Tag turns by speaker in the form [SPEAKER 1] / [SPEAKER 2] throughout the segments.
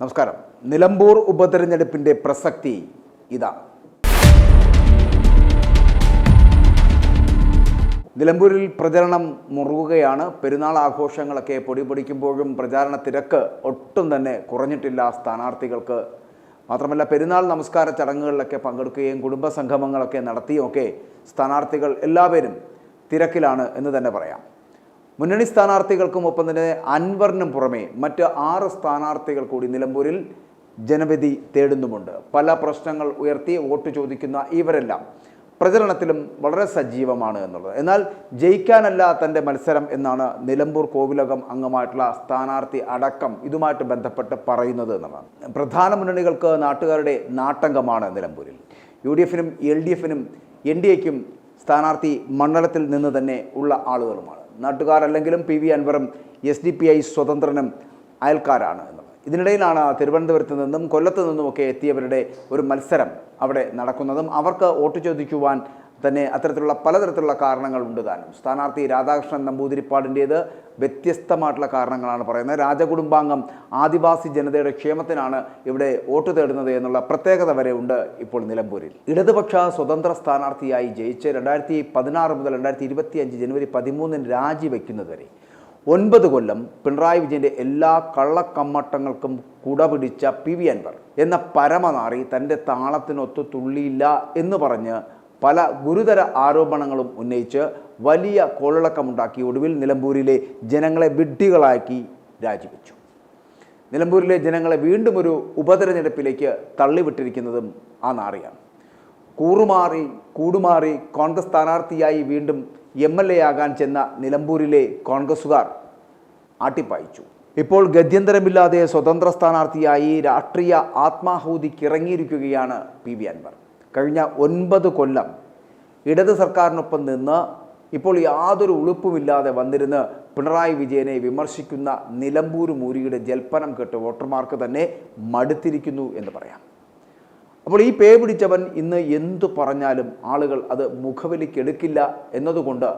[SPEAKER 1] നമസ്കാരം. നിലമ്പൂർ ഉപതെരഞ്ഞെടുപ്പിൻ്റെ പ്രസക്തി ഇതാണ്. നിലമ്പൂരിൽ പ്രചരണം മുറുകുകയാണ്. പെരുന്നാൾ ആഘോഷങ്ങളൊക്കെ പൊടിപൊടിക്കുമ്പോഴും പ്രചാരണ തിരക്ക് ഒട്ടും തന്നെ കുറഞ്ഞിട്ടില്ല സ്ഥാനാർത്ഥികൾക്ക്. മാത്രമല്ല, പെരുന്നാൾ നമസ്കാര ചടങ്ങുകളിലൊക്കെ പങ്കെടുക്കുകയും കുടുംബ സംഗമങ്ങളൊക്കെ നടത്തിയുമൊക്കെ സ്ഥാനാർത്ഥികൾ എല്ലാവരും തിരക്കിലാണ് എന്ന് തന്നെ പറയാം. മുന്നണി സ്ഥാനാർത്ഥികൾക്കും ഒപ്പം തന്നെ അൻവറിനും പുറമെ മറ്റ് 6 സ്ഥാനാർത്ഥികൾ കൂടി നിലമ്പൂരിൽ ജനവിധി തേടുന്നുമുണ്ട്. പല പ്രശ്നങ്ങൾ ഉയർത്തി വോട്ട് ചോദിക്കുന്ന ഇവരെല്ലാം പ്രചരണത്തിലും വളരെ സജീവമാണ് എന്നുള്ളത്. എന്നാൽ ജയിക്കാനല്ല തൻ്റെ മത്സരം എന്നാണ് നിലമ്പൂർ കോവിലകം അംഗമായിട്ടുള്ള സ്ഥാനാർത്ഥി അടക്കം ഇതുമായിട്ട് ബന്ധപ്പെട്ട് പറയുന്നത് എന്നുള്ളതാണ്. പ്രധാന മുന്നണികൾക്ക് നാട്ടുകാരുടെ നാട്ടംഗമാണ് നിലമ്പൂരിൽ. UDF-നും LDF-നും NDA-ക്കും സ്ഥാനാർത്ഥി മണ്ഡലത്തിൽ നിന്ന് തന്നെ ഉള്ള ആളുകളുമാണ്. നാട്ടുകാരല്ലെങ്കിലും PV അൻവറും SDPI സ്വതന്ത്രനും അയൽക്കാരാണ് എന്നുള്ളത്. ഇതിനിടയിലാണ് തിരുവനന്തപുരത്ത് നിന്നും കൊല്ലത്ത് നിന്നുമൊക്കെ എത്തിയവരുടെ ഒരു മത്സരം അവിടെ നടക്കുന്നതും അവർക്ക് വോട്ട് ചോദിക്കുവാൻ തന്നെ അത്തരത്തിലുള്ള പലതരത്തിലുള്ള കാരണങ്ങളുണ്ട് താനും. സ്ഥാനാർത്ഥി രാധാകൃഷ്ണൻ നമ്പൂതിരിപ്പാടിൻ്റേത് വ്യത്യസ്തമായിട്ടുള്ള കാരണങ്ങളാണ് പറയുന്നത്. രാജകുടുംബാംഗം ആദിവാസി ജനതയുടെ ക്ഷേമത്തിനാണ് ഇവിടെ വോട്ട് തേടുന്നത് എന്നുള്ള പ്രത്യേകത വരെ ഉണ്ട് ഇപ്പോൾ നിലമ്പൂരിൽ. ഇടതുപക്ഷ സ്വതന്ത്ര സ്ഥാനാർത്ഥിയായി ജയിച്ച് 2016 മുതൽ 2025 ജനുവരി 13 രാജിവെക്കുന്നത് വരെ 9 കൊല്ലം പിണറായി വിജയൻ്റെ എല്ലാ കള്ളക്കമ്മട്ടങ്ങൾക്കും കുടപിടിച്ച PV അൻവർ എന്ന പരമനാറി തൻ്റെ താളത്തിനൊത്തു തുള്ളിയില്ല എന്ന് പറഞ്ഞ് പല ഗുരുതര ആരോപണങ്ങളും ഉന്നയിച്ച് വലിയ കോളിളക്കമുണ്ടാക്കി ഒടുവിൽ നിലമ്പൂരിലെ ജനങ്ങളെ വിഡ്ഢികളാക്കി രാജിവെച്ചു. നിലമ്പൂരിലെ ജനങ്ങളെ വീണ്ടും ഒരു ഉപതെരഞ്ഞെടുപ്പിലേക്ക് തള്ളിവിട്ടിരിക്കുന്നതും ആ നാറിയാണ്. കൂടുമാറി കോൺഗ്രസ് സ്ഥാനാർത്ഥിയായി വീണ്ടും MLA ആകാൻ ചെന്ന നിലമ്പൂരിലെ കോൺഗ്രസുകാർ ആട്ടിപ്പായിച്ചു. ഇപ്പോൾ ഗത്യന്തരമില്ലാതെ സ്വതന്ത്ര സ്ഥാനാർത്ഥിയായി രാഷ്ട്രീയ ആത്മാഹൂതിക്കിറങ്ങിയിരിക്കുകയാണ് PV അൻവർ. കഴിഞ്ഞ 9 കൊല്ലം ഇടത് സർക്കാരിനൊപ്പം നിന്ന് ഇപ്പോൾ യാതൊരു ഉളുപ്പുമില്ലാതെ വന്നിരുന്ന് പിണറായി വിജയനെ വിമർശിക്കുന്ന നിലമ്പൂർ മൂരിയുടെ ജൽപ്പനം കേട്ട് വോട്ടർമാർക്ക് തന്നെ മടുത്തിരിക്കുന്നു എന്ന് പറയാം. അപ്പോൾ ഈ പേ പിടിച്ചവൻ ഇന്ന് എന്തു പറഞ്ഞാലും ആളുകൾ അത് മുഖവിലിക്കെടുക്കില്ല എന്നതുകൊണ്ട്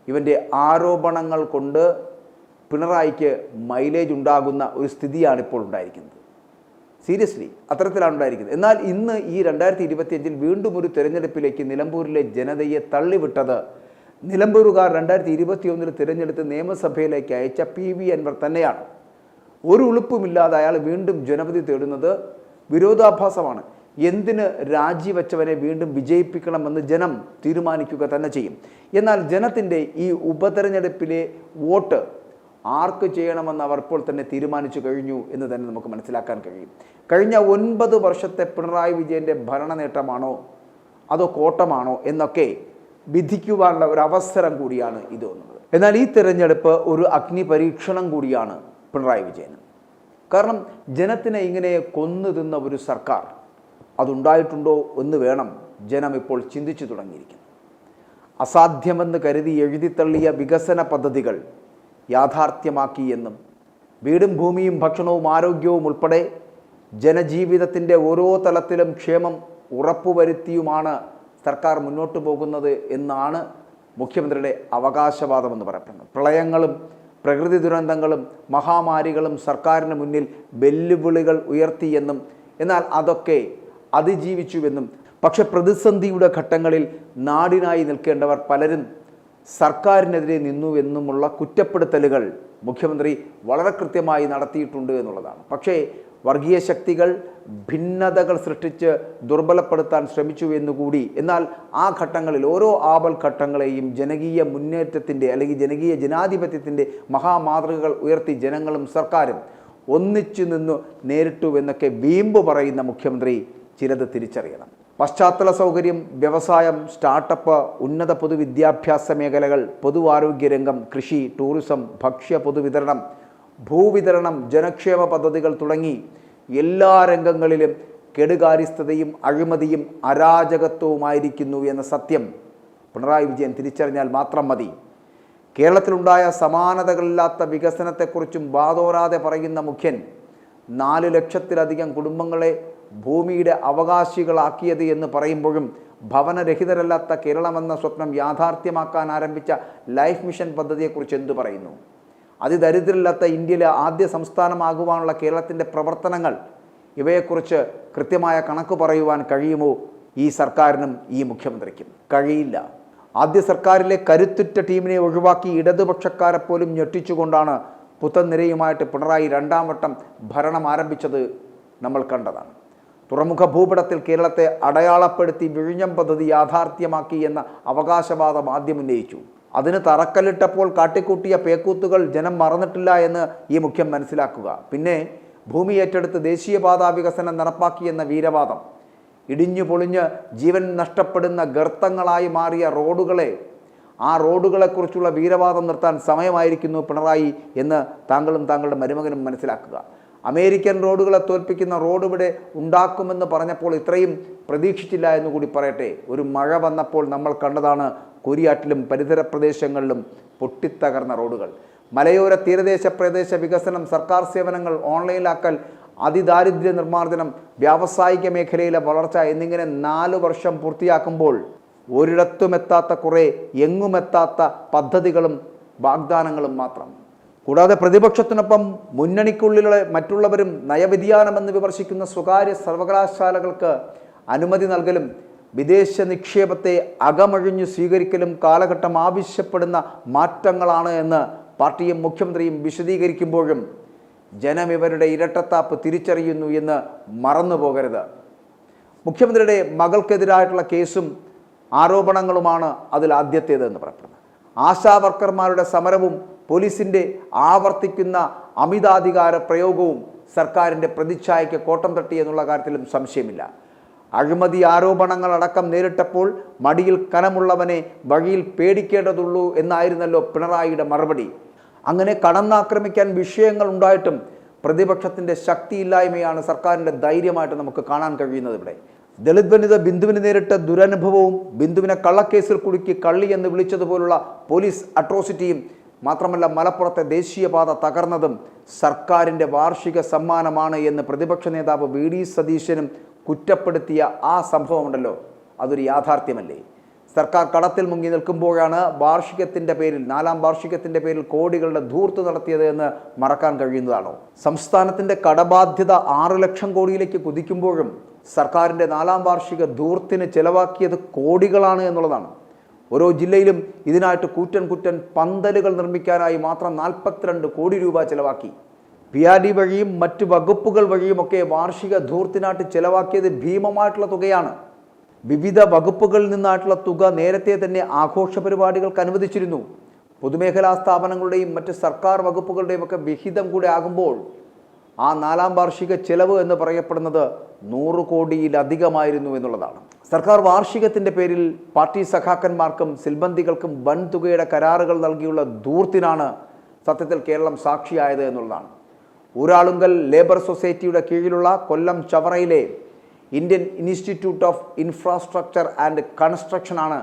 [SPEAKER 1] ഇവൻ്റെ ആരോപണങ്ങൾ കൊണ്ട് പിണറായിക്ക് മൈലേജ് ഉണ്ടാകുന്ന ഒരു സ്ഥിതിയാണ് ഇപ്പോൾ ഉണ്ടായിരിക്കുന്നത്. സീരിയസ്ലി അത്തരത്തിലാണ് ഉണ്ടായിരിക്കുന്നത്. എന്നാൽ ഇന്ന് ഈ 2025 വീണ്ടും ഒരു തിരഞ്ഞെടുപ്പിലേക്ക് നിലമ്പൂരിലെ ജനതയെ തള്ളിവിട്ടത് നിലമ്പൂരുകാർ 2021 തിരഞ്ഞെടുത്ത് നിയമസഭയിലേക്ക് അയച്ച PV അൻവർ തന്നെയാണ്. ഒരു ഉളുപ്പുമില്ലാതെ അയാൾ വീണ്ടും ജനവിധി തേടുന്നത് വിരോധാഭാസമാണ്. എന്തിന് രാജിവെച്ചവനെ വീണ്ടും വിജയിപ്പിക്കണമെന്ന് ജനം തീരുമാനിക്കുക തന്നെ ചെയ്യും. എന്നാൽ ജനത്തിൻ്റെ ഈ ഉപതെരഞ്ഞെടുപ്പിലെ വോട്ട് ആർക്ക് ചെയ്യണമെന്ന് അവർ ഇപ്പോൾ തന്നെ തീരുമാനിച്ചു കഴിഞ്ഞു എന്ന് തന്നെ നമുക്ക് മനസ്സിലാക്കാൻ കഴിയും. കഴിഞ്ഞ 9 വർഷത്തെ പിണറായി വിജയൻ്റെ ഭരണ നേട്ടമാണോ അതോ കോട്ടമാണോ എന്നൊക്കെ വിധിക്കുവാനുള്ള ഒരു അവസരം കൂടിയാണ് ഇത് എന്നുള്ളത്. എന്നാൽ ഈ തിരഞ്ഞെടുപ്പ് ഒരു അഗ്നി പരീക്ഷണം കൂടിയാണ് പിണറായി വിജയന്. കാരണം ജനത്തിനെ ഇങ്ങനെ കൊന്നു തിന്ന ഒരു സർക്കാർ അതുണ്ടായിട്ടുണ്ടോ എന്ന് വേണം ജനം ഇപ്പോൾ ചിന്തിച്ചു തുടങ്ങിയിരിക്കുന്നത്. അസാധ്യമെന്ന് കരുതി എഴുതിത്തള്ളിയ വികസന പദ്ധതികൾ യാഥാർത്ഥ്യമാക്കി എന്നും വീടും ഭൂമിയും ഭക്ഷണവും ആരോഗ്യവും ഉൾപ്പെടെ ജനജീവിതത്തിൻ്റെ ഓരോ തലത്തിലും ക്ഷേമം ഉറപ്പുവരുത്തിയുമാണ് സർക്കാർ മുന്നോട്ട് പോകുന്നത് എന്നാണ് മുഖ്യമന്ത്രിയുടെ അവകാശവാദമെന്ന് പറയപ്പെടുന്നത്. പ്രളയങ്ങളും പ്രകൃതി ദുരന്തങ്ങളും മഹാമാരികളും സർക്കാരിന് മുന്നിൽ വെല്ലുവിളികൾ ഉയർത്തിയെന്നും എന്നാൽ അതൊക്കെ അതിജീവിച്ചുവെന്നും പക്ഷെ പ്രതിസന്ധിയുടെ ഘട്ടങ്ങളിൽ നാടിനായി നിൽക്കേണ്ടവർ പലരും സർക്കാരിനെതിരെ നിന്നുവെന്നുമുള്ള കുറ്റപ്പെടുത്തലുകൾ മുഖ്യമന്ത്രി വളരെ കൃത്യമായി നടത്തിയിട്ടുണ്ട് എന്നുള്ളതാണ്. പക്ഷേ വർഗീയ ശക്തികൾ ഭിന്നതകൾ സൃഷ്ടിച്ച് ദുർബലപ്പെടുത്താൻ ശ്രമിച്ചു എന്നുകൂടി. എന്നാൽ ആ ഘട്ടങ്ങളിൽ ഓരോ ആപൽ ഘട്ടങ്ങളെയും ജനകീയ മുന്നേറ്റത്തിൻ്റെ അല്ലെങ്കിൽ ജനകീയ ജനാധിപത്യത്തിൻ്റെ മഹാമാതൃകകൾ ഉയർത്തി ജനങ്ങളും സർക്കാരും ഒന്നിച്ചു നിന്നു നേരിട്ടുവെന്നൊക്കെ വീമ്പ് പറയുന്ന മുഖ്യമന്ത്രി ചിലത് തിരിച്ചറിയണം. പശ്ചാത്തല സൗകര്യം, വ്യവസായം, സ്റ്റാർട്ടപ്പ്, ഉന്നത പൊതുവിദ്യാഭ്യാസ മേഖലകൾ, പൊതുവാരോഗ്യരംഗം, കൃഷി, ടൂറിസം, ഭക്ഷ്യ പൊതുവിതരണം, ഭൂവിതരണം, ജനക്ഷേമ പദ്ധതികൾ തുടങ്ങി എല്ലാ രംഗങ്ങളിലും കെടുകാര്യസ്ഥതയും അഴിമതിയും അരാജകത്വവുമായിരിക്കുന്നു എന്ന സത്യം പിണറായി വിജയൻ തിരിച്ചറിഞ്ഞാൽ മാത്രം മതി. കേരളത്തിലുണ്ടായ സമാനതകളില്ലാത്ത വികസനത്തെക്കുറിച്ചും വാതോരാതെ പറയുന്ന മുഖ്യൻ 4 ലക്ഷത്തിലധികം കുടുംബങ്ങളെ ഭൂമിയുടെ അവകാശികളാക്കിയത് എന്ന് പറയുമ്പോഴും ഭവനരഹിതരല്ലാത്ത കേരളമെന്ന സ്വപ്നം യാഥാർത്ഥ്യമാക്കാൻ ആരംഭിച്ച ലൈഫ് മിഷൻ പദ്ധതിയെക്കുറിച്ച് എന്തു പറയുന്നു? അതിദരിദ്രമില്ലാത്ത ഇന്ത്യയിലെ ആദ്യ സംസ്ഥാനമാകുവാനുള്ള കേരളത്തിൻ്റെ പ്രവർത്തനങ്ങൾ, ഇവയെക്കുറിച്ച് കൃത്യമായ കണക്ക് പറയുവാൻ കഴിയുമോ ഈ സർക്കാരിനും ഈ മുഖ്യമന്ത്രിക്കും? കഴിയില്ല. ആദ്യ സർക്കാരിലെ കരുത്തുറ്റ ടീമിനെ ഒഴിവാക്കി ഇടതുപക്ഷക്കാരെ പോലും ഞെട്ടിച്ചുകൊണ്ടാണ് പുത്തൻ നിരയുമായിട്ട് പിണറായി രണ്ടാം വട്ടം ഭരണം ആരംഭിച്ചത് നമ്മൾ കണ്ടതാണ്. തുറമുഖ ഭൂപടത്തിൽ കേരളത്തെ അടയാളപ്പെടുത്തി വിഴിഞ്ഞം പദ്ധതി യാഥാർത്ഥ്യമാക്കി എന്ന അവകാശവാദം ആദ്യം ഉന്നയിച്ചു. അതിന് തറക്കല്ലിട്ടപ്പോൾ കാട്ടിക്കൂട്ടിയ പേക്കൂത്തുകൾ ജനം മറന്നിട്ടില്ല എന്ന് ഈ മുഖ്യം മനസ്സിലാക്കുക. പിന്നെ ഭൂമി ഏറ്റെടുത്ത് ദേശീയപാതാ വികസനം നടപ്പാക്കിയെന്ന വീരവാദം, ഇടിഞ്ഞു പൊളിഞ്ഞ് ജീവൻ നഷ്ടപ്പെടുന്ന ഗർത്തങ്ങളായി മാറിയ റോഡുകളെ, ആ റോഡുകളെക്കുറിച്ചുള്ള വീരവാദം നിർത്താൻ സമയമായിരിക്കുന്നു പിണറായി എന്ന് താങ്കളും താങ്കളുടെ മരുമകനും മനസ്സിലാക്കുക. അമേരിക്കൻ റോഡുകളെ തോൽപ്പിക്കുന്ന റോഡ് ഇവിടെ ഉണ്ടാക്കുമെന്ന് പറഞ്ഞപ്പോൾ ഇത്രയും പ്രതീക്ഷിച്ചില്ല എന്നുകൂടി പറയട്ടെ. ഒരു മഴ വന്നപ്പോൾ നമ്മൾ കണ്ടതാണ് കുരിയാട്ടിലും പരിസര പ്രദേശങ്ങളിലും പൊട്ടിത്തകർന്ന റോഡുകൾ. മലയോര തീരദേശ പ്രദേശ വികസനം, സർക്കാർ സേവനങ്ങൾ ഓൺലൈനിലാക്കൽ, അതിദാരിദ്ര്യ നിർമ്മാർജ്ജനം, വ്യാവസായിക മേഖലയിലെ വളർച്ച എന്നിങ്ങനെ 4 വർഷം പൂർത്തിയാക്കുമ്പോൾ ഒരിടത്തുമെത്താത്ത കുറേ എങ്ങുമെത്താത്ത പദ്ധതികളും വാഗ്ദാനങ്ങളും മാത്രം. കൂടാതെ പ്രതിപക്ഷത്തിനൊപ്പം മുന്നണിക്കുള്ളിലെ മറ്റുള്ളവരും നയവ്യതിയാനമെന്ന് വിമർശിക്കുന്ന സ്വകാര്യ സർവകലാശാലകൾക്ക് അനുമതി നൽകലും വിദേശ നിക്ഷേപത്തെ അകമഴിഞ്ഞു സ്വീകരിക്കലും കാലഘട്ടം ആവശ്യപ്പെടുന്ന മാറ്റങ്ങളാണ് എന്ന് പാർട്ടിയും മുഖ്യമന്ത്രിയും വിശദീകരിക്കുമ്പോഴും ജനം ഇവരുടെ ഇരട്ടത്താപ്പ് തിരിച്ചറിയുന്നു എന്ന് മറന്നു പോകരുത്. മുഖ്യമന്ത്രിയുടെ മകൾക്കെതിരായിട്ടുള്ള കേസും ആരോപണങ്ങളുമാണ് അതിൽ ആദ്യത്തേതെന്ന് പറയപ്പെടുന്നത്. ആശാ വർക്കർമാരുടെ സമരവും പോലീസിൻ്റെ ആവർത്തിക്കുന്ന അമിതാധികാര പ്രയോഗവും സർക്കാരിൻ്റെ പ്രതിച്ഛായയ്ക്ക് കോട്ടം തട്ടി എന്നുള്ള കാര്യത്തിലും സംശയമില്ല. അഴിമതി ആരോപണങ്ങളടക്കം നേരിട്ടപ്പോൾ മടിയിൽ കനമുള്ളവനെ വഴിയിൽ പേടിക്കേണ്ടതുള്ളൂ എന്നായിരുന്നല്ലോ പിണറായിയുടെ മറുപടി. അങ്ങനെ കടന്നാക്രമിക്കാൻ വിഷയങ്ങൾ ഉണ്ടായിട്ടും പ്രതിപക്ഷത്തിൻ്റെ ശക്തിയില്ലായ്മയാണ് സർക്കാരിൻ്റെ ധൈര്യമായിട്ട് നമുക്ക് കാണാൻ കഴിയുന്നത്. ഇവിടെ ദളിത് വനിത ബിന്ദുവിന് നേരിട്ട ദുരനുഭവവും ബിന്ദുവിനെ കള്ളക്കേസിൽ കുടുക്കി കള്ളി എന്ന് വിളിച്ചതുപോലുള്ള പോലീസ് അട്രോസിറ്റിയും മാത്രമല്ല മലപ്പുറത്തെ ദേശീയപാത തകർന്നതും സർക്കാരിൻ്റെ വാർഷിക സമ്മാനമാണ് എന്ന് പ്രതിപക്ഷ നേതാവ് വി.ഡി. സതീശനും കുറ്റപ്പെടുത്തിയ ആ സംഭവമുണ്ടല്ലോ, അതൊരു യാഥാർത്ഥ്യമല്ലേ? സർക്കാർ കടത്തിൽ മുങ്ങി നിൽക്കുമ്പോഴാണ് വാർഷികത്തിൻ്റെ പേരിൽ, 4ാം വാർഷികത്തിൻ്റെ പേരിൽ കോടികളുടെ ധൂർത്ത് നടത്തിയത് എന്ന് മറക്കാൻ കഴിയുന്നതാണോ? സംസ്ഥാനത്തിൻ്റെ കടബാധ്യത 6 ലക്ഷം കോടിയിലേക്ക് കുതിക്കുമ്പോഴും സർക്കാരിൻ്റെ 4ാം വാർഷിക ധൂർത്തിന് ചെലവാക്കിയത് കോടികളാണ് എന്നുള്ളതാണ്. ഓരോ ജില്ലയിലും ഇതിനായിട്ട് കൂറ്റൻ പന്തലുകൾ നിർമ്മിക്കാനായി മാത്രം 42 കോടി രൂപ ചെലവാക്കി. PRD വഴിയും മറ്റ് വകുപ്പുകൾ വഴിയുമൊക്കെ വാർഷിക ധൂർത്തിനായിട്ട് ചെലവാക്കിയത് ഭീമമായിട്ടുള്ള തുകയാണ്. വിവിധ വകുപ്പുകളിൽ നിന്നായിട്ടുള്ള തുക നേരത്തെ തന്നെ ആഘോഷ പരിപാടികൾക്ക് അനുവദിച്ചിരുന്നു. പൊതുമേഖലാ സ്ഥാപനങ്ങളുടെയും മറ്റ് സർക്കാർ വകുപ്പുകളുടെയും ഒക്കെ വിഹിതം കൂടെ ആകുമ്പോൾ ആ 4ാം വാർഷിക ചെലവ് എന്ന് പറയപ്പെടുന്നത് 100 കോടിയിലധികമായിരുന്നു എന്നുള്ളതാണ്. സർക്കാർ വാർഷികത്തിൻ്റെ പേരിൽ പാർട്ടി സഖാക്കന്മാർക്കും സിൽബന്ദികൾക്കും വൻതുകയുടെ കരാറുകൾ നൽകിയുള്ള ധൂർത്തിനാണ് സത്യത്തിൽ കേരളം സാക്ഷിയായത് എന്നുള്ളതാണ്. ഊരാളുങ്കൽ ലേബർ സൊസൈറ്റിയുടെ കീഴിലുള്ള കൊല്ലം ചവറയിലെ Indian institute of infrastructure and കൺസ്ട്രക്ഷനാണ്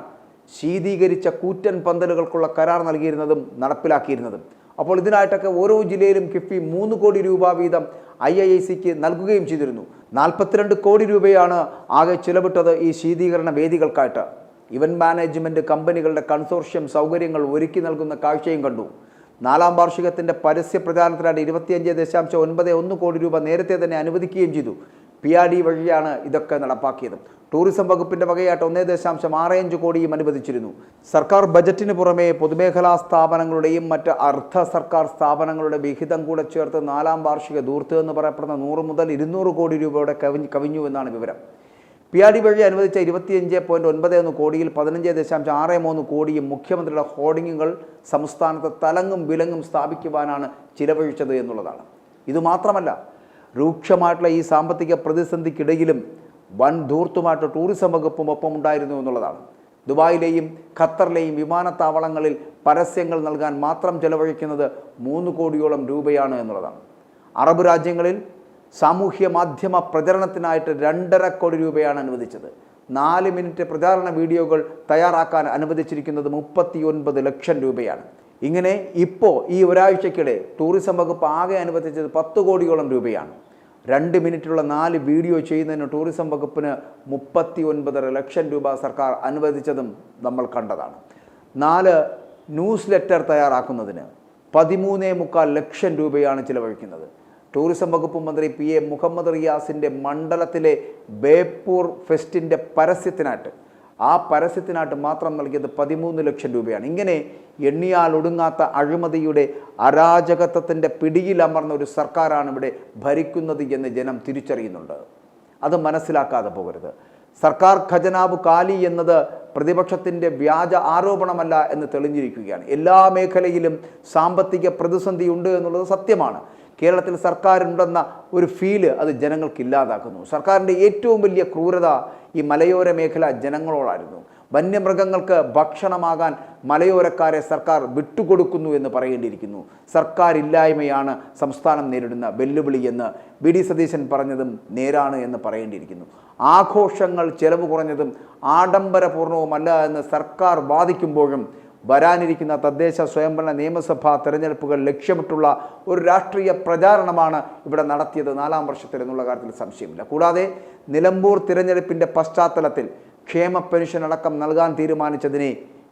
[SPEAKER 1] ശീതീകരിച്ച കൂറ്റൻ പന്തലുകൾക്കുള്ള കരാർ നൽകിയിരുന്നതും നടപ്പിലാക്കിയിരുന്നതും. അപ്പോൾ ഇതിനായിട്ടൊക്കെ ഓരോ ജില്ലയിലും കിഫ്ബി 3 കോടി രൂപ വീതം IIICക്ക് നൽകുകയും ചെയ്തിരുന്നു. 42 കോടി രൂപയാണ് ആകെ ചിലവിട്ടത് ഈ ശീതീകരണ വേദികൾക്കായിട്ട്. ഇവന്റ് മാനേജ്മെൻറ്റ് കമ്പനികളുടെ കൺസോർഷ്യം സൗകര്യങ്ങൾ ഒരുക്കി നൽകുന്ന കാഴ്ചയും കണ്ടു. 4ാം വാർഷികത്തിൻ്റെ പരസ്യ പ്രചാരണത്തിനായിട്ട് 25.91 കോടി രൂപ നേരത്തെ തന്നെ അനുവദിക്കുകയും ചെയ്തു. PRD വഴിയാണ് ഇതൊക്കെ നടപ്പാക്കിയത്. ടൂറിസം വകുപ്പിൻ്റെ വകയായിട്ട് 1.65 കോടിയും അനുവദിച്ചിരുന്നു. സർക്കാർ ബജറ്റിന് പുറമെ പൊതുമേഖലാ സ്ഥാപനങ്ങളുടെയും മറ്റ് അർദ്ധ സർക്കാർ സ്ഥാപനങ്ങളുടെ വിഹിതം കൂടെ ചേർത്ത് 4ാം വാർഷിക ധൂർത്ത് എന്ന് പറയപ്പെടുന്ന 100 മുതൽ 200 കോടി രൂപയുടെ കവിഞ്ഞു എന്നാണ് വിവരം. PRD വഴി അനുവദിച്ച 25.91 കോടിയിൽ 15.63 കോടിയും മുഖ്യമന്ത്രിയുടെ ഹോർഡിങ്ങുകൾ സംസ്ഥാനത്ത് തലങ്ങും വിലങ്ങും സ്ഥാപിക്കുവാനാണ് ചിലവഴിച്ചത് എന്നുള്ളതാണ്. ഇതുമാത്രമല്ല, രൂക്ഷമായിട്ടുള്ള ഈ സാമ്പത്തിക പ്രതിസന്ധിക്കിടയിലും വൻ ധൂർത്തുമായിട്ട് ടൂറിസം വകുപ്പും ഒപ്പം ഉണ്ടായിരുന്നു എന്നുള്ളതാണ്. ദുബായിലെയും ഖത്തറിലെയും വിമാനത്താവളങ്ങളിൽ പരസ്യങ്ങൾ നൽകാൻ മാത്രം ചെലവഴിക്കുന്നത് 3 കോടിയോളം രൂപയാണ് എന്നുള്ളതാണ്. അറബ് രാജ്യങ്ങളിൽ സാമൂഹ്യ മാധ്യമ പ്രചരണത്തിനായിട്ട് 2.5 കോടി രൂപയാണ് അനുവദിച്ചത്. 4 മിനിറ്റ് പ്രചാരണ വീഡിയോകൾ തയ്യാറാക്കാൻ അനുവദിച്ചിരിക്കുന്നത് 39 ലക്ഷം രൂപയാണ്. ഇങ്ങനെ ഇപ്പോൾ ഈ ഒരാഴ്ചക്കിടെ ടൂറിസം വകുപ്പ് ആകെ അനുവദിച്ചത് 10 കോടിയോളം രൂപയാണ്. 2 മിനിറ്റുള്ള 4 വീഡിയോ ചെയ്യുന്നതിന് ടൂറിസം വകുപ്പിന് 39.5 ലക്ഷം രൂപ സർക്കാർ അനുവദിച്ചതും നമ്മൾ കണ്ടതാണ്. 4 ന്യൂസ് ലെറ്റർ തയ്യാറാക്കുന്നതിന് 13.25 ലക്ഷം രൂപയാണ് ചിലവഴിക്കുന്നത്. ടൂറിസം വകുപ്പ് മന്ത്രി PA മുഹമ്മദ് റിയാസിൻ്റെ മണ്ഡലത്തിലെ ബേപ്പൂർ ഫെസ്റ്റിൻ്റെ പരസ്യത്തിനായിട്ട് മാത്രം നൽകിയത് 13 ലക്ഷം രൂപയാണ്. ഇങ്ങനെ എണ്ണിയാൽ ഒടുങ്ങാത്ത അഴിമതിയുടെ അരാജകത്വത്തിൻ്റെ പിടിയിലമർന്ന ഒരു സർക്കാരാണ് ഇവിടെ ഭരിക്കുന്നത് എന്ന് ജനം തിരിച്ചറിയുന്നുണ്ട്. അത് മനസ്സിലാക്കാതെ പോകരുത്. സർക്കാർ ഖജനാവ് കാലി എന്നത് പ്രതിപക്ഷത്തിൻ്റെ വ്യാജ ആരോപണമല്ല എന്ന് തെളിഞ്ഞിരിക്കുകയാണ്. എല്ലാ മേഖലയിലും സാമ്പത്തിക പ്രതിസന്ധി ഉണ്ട് എന്നുള്ളത് സത്യമാണ്. കേരളത്തിൽ സർക്കാരുണ്ടെന്ന ഒരു ഫീല് അത് ജനങ്ങൾക്ക് ഇല്ലാതാക്കുന്നു. സർക്കാരിൻ്റെ ഏറ്റവും വലിയ ക്രൂരത ഈ മലയോര മേഖല ജനങ്ങളോടായിരുന്നു. വന്യമൃഗങ്ങൾക്ക് ഭക്ഷണമാകാൻ മലയോരക്കാരെ സർക്കാർ വിട്ടുകൊടുക്കുന്നു എന്ന് പറയേണ്ടിയിരിക്കുന്നു. സർക്കാർ ഇല്ലായ്മയാണ് സംസ്ഥാനം നേരിടുന്ന വെല്ലുവിളി എന്ന് BD സതീശൻ പറഞ്ഞതും നേരാണ് എന്ന് പറയേണ്ടിയിരിക്കുന്നു. ആഘോഷങ്ങൾ ചെലവ് കുറഞ്ഞതും ആഡംബരപൂർണവുമല്ല എന്ന് സർക്കാർ വാദിക്കുമ്പോഴും വരാനിരിക്കുന്ന തദ്ദേശ സ്വയംഭരണ നിയമസഭാ തെരഞ്ഞെടുപ്പുകൾ ലക്ഷ്യമിട്ടുള്ള ഒരു രാഷ്ട്രീയ പ്രചാരണമാണ് ഇവിടെ നടത്തിയത് 4ാം വർഷത്തിൽ എന്നുള്ള കാര്യത്തിൽ സംശയമില്ല. കൂടാതെ നിലമ്പൂർ തിരഞ്ഞെടുപ്പിൻ്റെ പശ്ചാത്തലത്തിൽ ക്ഷേമ പെൻഷൻ അടക്കം നൽകാൻ തീരുമാനിച്ചതിനെ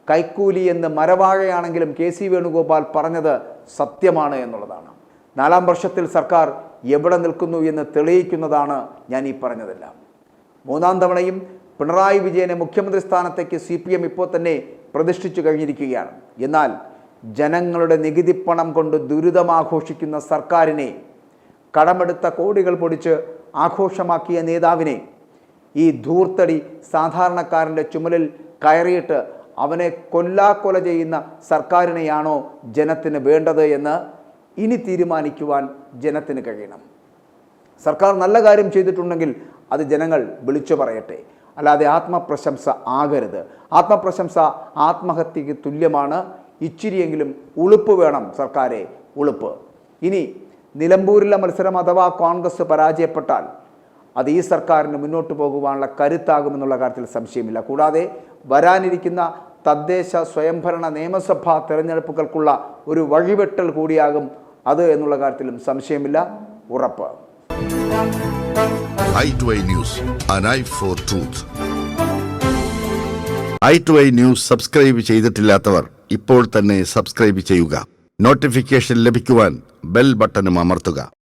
[SPEAKER 1] കൈക്കൂലി എന്ന് മരവാഴയാണെങ്കിലും KC വേണുഗോപാൽ പറഞ്ഞത് സത്യമാണ് എന്നുള്ളതാണ്. 4ാം വർഷത്തിൽ സർക്കാർ എവിടെ നിൽക്കുന്നു എന്ന് തെളിയിക്കുന്നതാണ് ഞാൻ ഈ പറഞ്ഞതെല്ലാം. 3ാം തവണയും പിണറായി വിജയനെ മുഖ്യമന്ത്രി സ്ഥാനത്തേക്ക് CPM ഇപ്പോൾ തന്നെ പ്രതിഷ്ഠിച്ചു കഴിഞ്ഞിരിക്കുകയാണ്. എന്നാൽ ജനങ്ങളുടെ നികുതിപ്പണം കൊണ്ട് ദുരിതമാഘോഷിക്കുന്ന സർക്കാരിനെ, കടമെടുത്ത കോടികൾ പൊടിച്ച് ആഘോഷമാക്കിയ നേതാവിനെ, ഈ ധൂർത്തടി സാധാരണക്കാരൻ്റെ ചുമലിൽ കയറിയിട്ട് അവനെ കൊല്ലാക്കൊല ചെയ്യുന്ന സർക്കാരിനെയാണോ ജനത്തിന് വേണ്ടത് എന്ന് ഇനി തീരുമാനിക്കുവാൻ ജനത്തിന് കഴിയണം. സർക്കാർ നല്ല കാര്യം ചെയ്തിട്ടുണ്ടെങ്കിൽ അത് ജനങ്ങൾ വിളിച്ചു പറയട്ടെ, അല്ലാതെ ആത്മപ്രശംസ ആകരുത്. ആത്മപ്രശംസ ആത്മഹത്യക്ക് തുല്യമാണ്. ഇച്ചിരിയെങ്കിലും ഉളുപ്പ് വേണം സർക്കാരെ, ഉളുപ്പ്. ഇനി നിലമ്പൂരിലെ മത്സരം അഥവാ കോൺഗ്രസ് പരാജയപ്പെട്ടാൽ അത് ഈ സർക്കാരിന് മുന്നോട്ട് പോകുവാനുള്ള കരുത്താകുമെന്നുള്ള കാര്യത്തിൽ സംശയമില്ല. കൂടാതെ വരാനിരിക്കുന്ന തദ്ദേശ സ്വയംഭരണ നിയമസഭാ തെരഞ്ഞെടുപ്പുകൾക്കുള്ള ഒരു വഴിവെട്ടൽ കൂടിയാകും അത് എന്നുള്ള കാര്യത്തിലും സംശയമില്ല, ഉറപ്പ്.
[SPEAKER 2] i2i News, an eye for truth. i2i News subscribe ചെയ്തിട്ടില്ലാത്തവർ ഇപ്പോൾ തന്നെ സബ്സ്ക്രൈബ് ചെയ്യുക. നോട്ടിഫിക്കേഷൻ ലഭിക്കുവാൻ ബെൽ ബട്ടണും അമർത്തുക.